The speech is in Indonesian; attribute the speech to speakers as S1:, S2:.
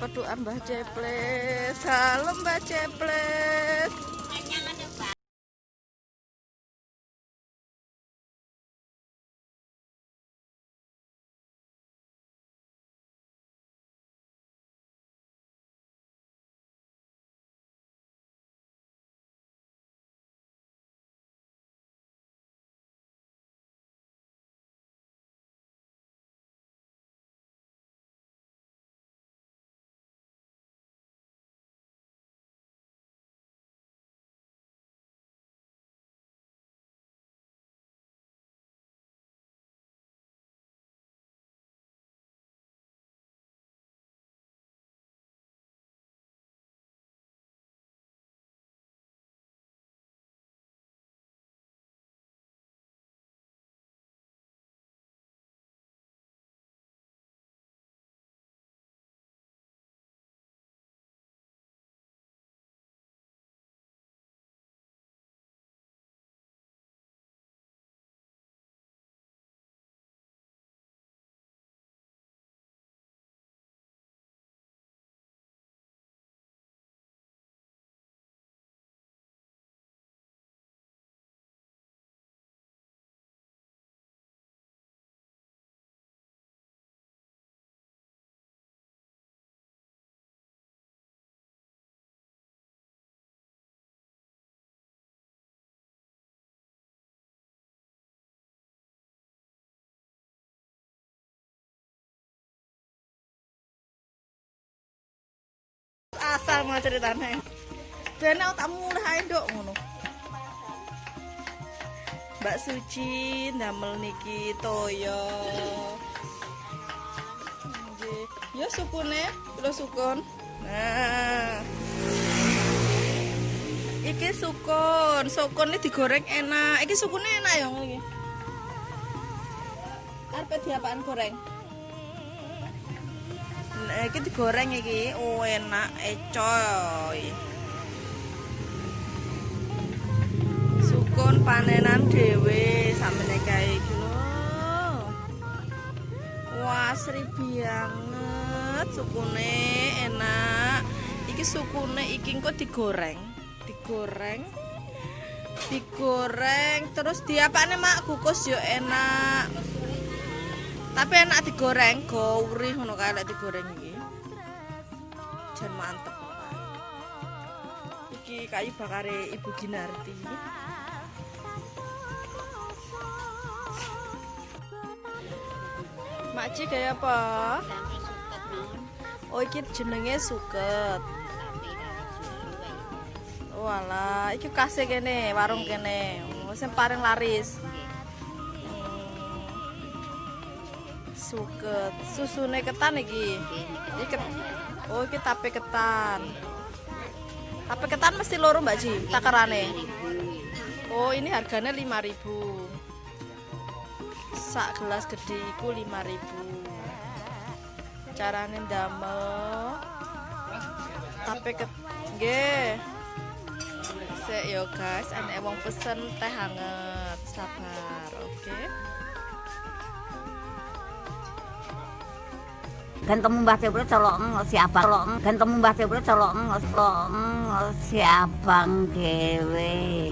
S1: Peduan Mbah Ceples. Halo Mbah Ceples. Asal mau ceritane. Ben aku tak mulih ae nduk ngono. Mbak Suci ndamel niki toyo. Nggih. Ya sukune, lho sukun. Nah. Iki sukun, sukun iki digoreng enak. Iki sukune enak ya ngono iki. Arepe diapaan goreng? Nah, iki digoreng iki, oh enak, coy. Sukun panenan dhewe sampe kae iki lho. Wah, asri banget sukune enak. Iki sukune iki kok digoreng. Digoreng terus diapane mak kukus yo enak. Tapi enak digoreng, gurih ngono kae lek digoreng iki. Jan mantep. Iki kayu bakare Ibu Ginarti. Makci kayak apa? Oh iki jenenge suket. Walah, iki kasih kene, warung kene. Sing paling laris. Suket, susune ketan iki. Oh iki tape ketan. Tape ketan mesti loro Mbak Ji, takarane. Oh ini harganya 5.000. Sak gelas gede iku 5.000. Carane ndamel tape ketan nggih. Sik yo guys, ana wong pesen teh hangat. Sabar, oke.
S2: Gantemu Mbah Ceples colok si abang. Gantemu Mbah Ceples colok si abang dhewe.